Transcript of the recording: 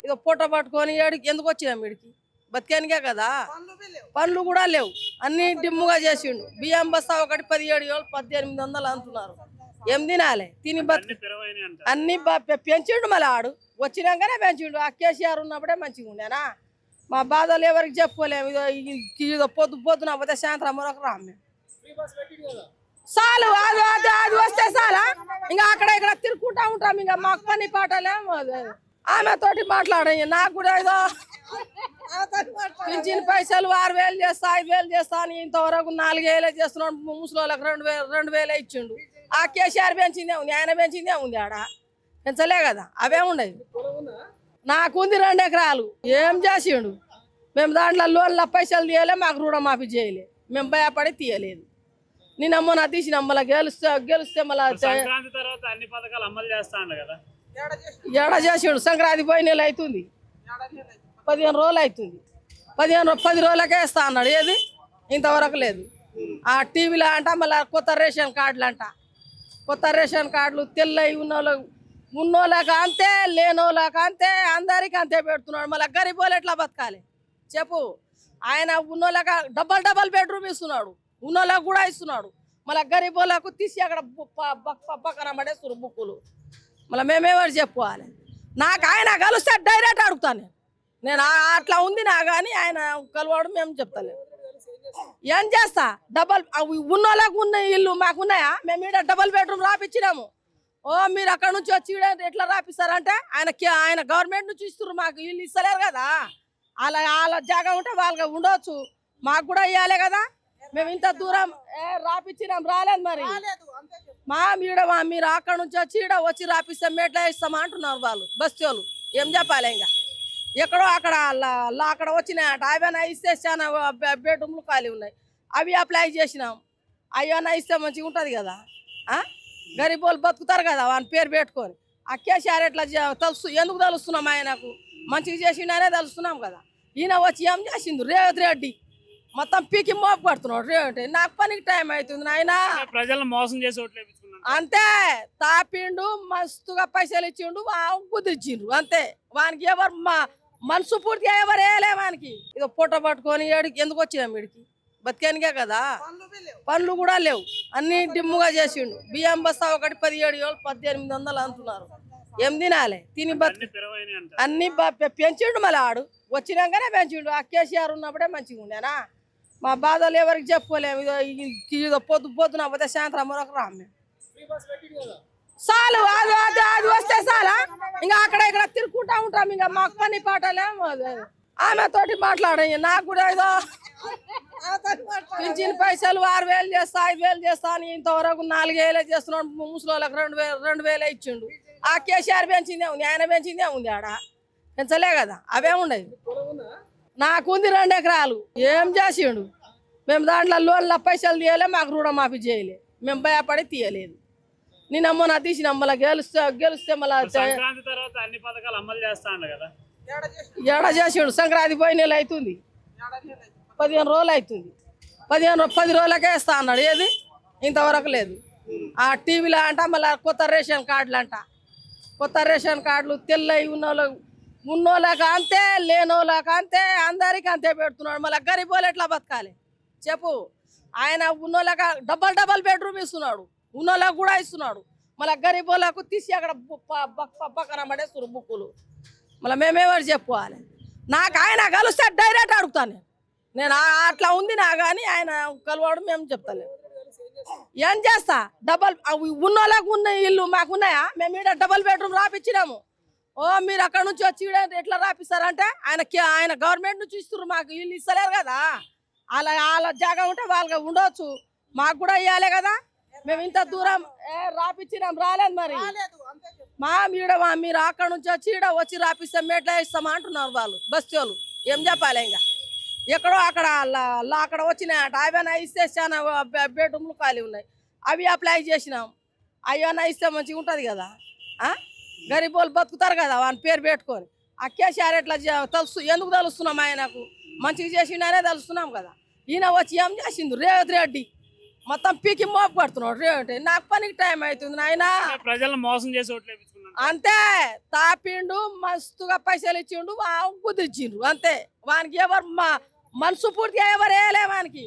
ఇదో పూట పట్టుకొని ఏడికి ఎందుకు వచ్చినాం వీడికి బతికానికే కదా. పనులు కూడా లేవు, అన్ని డిమ్ముగా చేసిండు. బియ్యం బస్తా ఒకటి 17,000 1800 అంటున్నారు. ఏం తినాలి? తిని బతుకు అన్ని పెంచిండు. మళ్ళీ ఆడు వచ్చినాకనే పెంచిండు. ఆ కేసీఆర్ ఉన్నప్పుడే మంచిగా ఉండేనా. మా బాధలు ఎవరికి చెప్పుకోలేము. ఇదో పొద్దున పోతే సాయంత్రం వరకు రాము మేము. చాలు, అది అది అది వస్తే చాలా ఇంకా అక్కడ ఇక్కడ తిరుక్కుంటా ఉంటాం. ఇంకా మాకు పని పాటలేము. ఆమె తోటి మాట్లాడే నాకు కూడా ఏదో పింఛన్ పైసలు 6,000 చేస్తా 5,000 చేస్తా అని ఇంతవరకు 4,000 చేస్తున్నాడు. ముసలోళ్ళకి 2,000 ఇచ్చిండు. ఆ కేసీఆర్ పెంచిందే ఉంది, ఆయన పెంచిందే ఉంది. ఆడ పెంచలే కదా, అవే ఉండేది. నాకుంది 2 ఎకరాలు. ఏం చేసిండు? మేము దాంట్లో లోన్ల పైసలు తీయలే, మాకు రుణమాఫీ చేయలే. మేము భయపడి తీయలేదు. నేనమ్మో నా తీసిన మళ్ళీ గెలిస్తే మళ్ళీ సంక్రాంతి తర్వాత అన్ని పథకాలు అమలు చేస్తాను కదా. ఏడ చేసిండు? సంక్రాంతి పోయి నెల అవుతుంది, 15 రోజులు అవుతుంది. 10 రోజులకే ఇస్తా అన్నాడు. ఏది ఇంతవరకు లేదు. ఆ టీవీలో అంట మళ్ళీ కొత్త రేషన్ కార్డులు అంట. కొత్త రేషన్ కార్డులు తెల్లవి ఉన్నోళ్ళకి అంతే, లేనోళ్ళకి అంతే, అందరికి అంతే పెడుతున్నాడు. మళ్ళీ గరీబ్ వాళ్ళు ఎట్లా బతకాలి చెప్పు? ఆయన ఉన్నోళ్ళకి డబల్ బెడ్రూమ్ ఇస్తున్నాడు, ఉన్నోళ్ళకి కూడా ఇస్తున్నాడు. మళ్ళీ గరీబ్ వాళ్ళకు తీసి అక్కడ పక్కన పడేస్తున్నారు బుక్కులు. మళ్ళీ మేమేవారు చెప్పుకోవాలి? నాకు ఆయన కలిస్తే డైరెక్ట్ అడుగుతాను నేను. అట్లా ఉంది నా కానీ ఆయన కలవాడు మేము చెప్తలేము. ఏం చేస్తా? ఉన్నోళ్ళకు ఉన్న ఇల్లు మాకున్నాయా? మేము ఇక్కడ డబల్ బెడ్రూమ్ రాపిచ్చినాము. ఓ మీరు అక్కడ నుంచి వచ్చి ఎట్లా రాపిస్తారంటే ఆయన గవర్నమెంట్ నుంచి ఇస్తున్నారు, మాకు ఇల్లు ఇస్తలేరు కదా. వాళ్ళ జాగా ఉంటే వాళ్ళకి ఉండవచ్చు, మాకు కూడా ఇవ్వాలి కదా. మేము ఇంత దూరం రాపిచ్చినాం, రాలేదు. మరి మీరు అక్కడ నుంచి వచ్చి రాపిస్తాం, ఎట్లా ఇస్తామా అంటున్నారు వాళ్ళు బస్తీ వాళ్ళు. ఏం చెప్పాలి? ఇంకా ఎక్కడో అక్కడ వచ్చినాయట. అవైనా ఇస్తే చాలా బెడ్రూమ్లు ఖాళీ ఉన్నాయి, అవి అప్లై చేసినాం. అవైనా ఇస్తే మంచిగా ఉంటుంది కదా. గరీబ్ వాళ్ళు బతుకుతారు కదా వాళ్ళ పేరు పెట్టుకొని. ఆ కేసీఆర్ ఎట్లా తెలుసు? ఎందుకు తెలుస్తున్నాం? ఆయనకు మంచిగా చేసిండనే తెలుస్తున్నాం కదా. ఈయన వచ్చి ఏం చేసిండు? రేవంత్ రెడ్డి మొత్తం పీకి మోపు పడుతున్నాడు. రేవంత్ నాకు పనికి టైం అవుతుంది నాయన. ప్రజలను మోసం చేసి అంతే. తాపిండు, మస్తుగా పైసలు ఇచ్చిండు, కుదిర్చిండ్రు అంతే. వానికి ఎవరు మనసు పూర్తిగా ఎవరు వేయలే వానికి. ఇదో పూట పట్టుకొని ఏడికి ఎందుకు వచ్చినాం వీడికి బతికానికే కదా. పనులు కూడా లేవు, అన్ని డిమ్ముగా చేసిండు. బియ్యం బస్తా ఒకటి 17,000 1800 అంటున్నారు. ఏం తినాలి? తిని బతుకు అన్ని పెంచిండు. మళ్ళీ ఆడు వచ్చినాకనే పెంచిండు. ఆ కేసీఆర్ ఉన్నప్పుడే మంచిగా ఉండేనా. మా బాధలు ఎవరికి చెప్పుకోలేము. ఇదో పొద్దున పోతే సాయంత్రం వరకు రాము మేము. చాలు, అది అది అది వస్తే చాలా ఇంకా అక్కడ ఇక్కడ తిరుక్కుంటా ఉంటాం. ఇంకా మాకు పని పాటలేము. ఆమె తోటి మాట్లాడే నాకు కూడా ఏదో పింఛన్ పైసలు 6,000 చేస్తా 5,000 చేస్తా అని ఇంతవరకు 4,000 చేస్తున్నాడు. ముసలోళ్ళకి 2,000 ఇచ్చిండు. ఆ కేసీఆర్ పెంచిందే ఉంది, ఆయన పెంచిందే ఉంది. ఆడ పెంచలే కదా, అవే ఉండేది. నాకుంది 2 ఎకరాలు. ఏం చేసిండు? మేము దాంట్లో లోన్ల పైసలు తీయలే, మాకు రుణమాఫీ చేయలే. మేము భయపడి తీయలేదు. నేనమ్మో నా తీసిన మళ్ళీ గెలిస్తే మళ్ళీ సంక్రాంతి తర్వాత అన్ని పథకాలు అమలు చేస్తాను కదా. ఏడ చేసిండు? సంక్రాంతి పోయి నెల అవుతుంది, 15 రోజులు అవుతుంది. 10 రోజులకే ఇస్తా అన్నాడు. ఏది ఇంతవరకు లేదు. ఆ టీవీలో అంట మళ్ళీ కొత్త రేషన్ కార్డులు అంట. కొత్త రేషన్ కార్డులు తెల్లవి ఉన్నోళ్ళకి అంతే, లేనోళ్ళకి అంతే, అందరికి అంతే పెడుతున్నాడు. మళ్ళీ గరీబ్ వాళ్ళు ఎట్లా బతకాలి చెప్పు? ఆయన ఉన్నోళ్ళకి డబల్ బెడ్రూమ్ ఇస్తున్నాడు, ఉన్నోళ్ళకి కూడా ఇస్తున్నాడు. మళ్ళీ గరీబ్ వాళ్ళకు తీసి అక్కడ పక్కన పడేస్తున్నారు బుక్కులు. మళ్ళీ మేమేవారు చెప్పుకోవాలి? నాకు ఆయన కలిస్తే డైరెక్ట్ అడుగుతాను నేను. అట్లా ఉంది నా కానీ ఆయన కలవాడు మేము చెప్తలేము. ఏం చేస్తా? ఉన్నోళ్ళకు ఉన్న ఇల్లు మాకున్నాయా? మేము ఇక్కడ డబల్ బెడ్రూమ్ రాపిచ్చినాము. ఓ మీరు అక్కడ నుంచి వచ్చి ఎట్లా రాపిస్తారంటే ఆయన గవర్నమెంట్ నుంచి ఇస్తున్నారు, మాకు ఇల్లు ఇస్తలేరు కదా. వాళ్ళ జాగా ఉంటే వాళ్ళకి ఉండవచ్చు, మాకు కూడా ఇవ్వాలి కదా. మేము ఇంత దూరం రాపిచ్చినాం, రాలేదు. మరి మీరు అక్కడ నుంచి వచ్చి రాపిస్తాం, ఎట్లా ఇస్తామా అంటున్నారు వాళ్ళు బస్తీ వాళ్ళు. ఏం చెప్పాలి? ఇంకా ఎక్కడో అక్కడ వచ్చినాయట. అవైనా ఇస్తే చాలా బెడ్రూమ్లు ఖాళీ ఉన్నాయి, అవి అప్లై చేసినాం. అవైనా ఇస్తే మంచిగా ఉంటుంది కదా. గరీబ్ వాళ్ళు బతుకుతారు కదా వాళ్ళ పేరు పెట్టుకొని. ఆ కేసీఆర్ ఎట్లా తెలుసు? ఎందుకు తెలుస్తున్నాం? ఆయనకు మంచిగా చేసిండనే తెలుస్తున్నాం కదా. ఈయన వచ్చి ఏం చేసిండు? రేవంత్ రెడ్డి మొత్తం పీకి మోపు పడుతున్నాడు రేవంటి. నాకు పనికి టైం అవుతుంది నాయనా. ప్రజలను మోసం చేసి ఓట్లు వేయించుకున్నాను. అంతే తాపిండు మస్తుగా పైసలు ఇచ్చిండు కుదిర్చిండ్రు అంతే. వానికి ఎవరు మనసు పూర్తిగా ఎవరు వేయలే వానికి.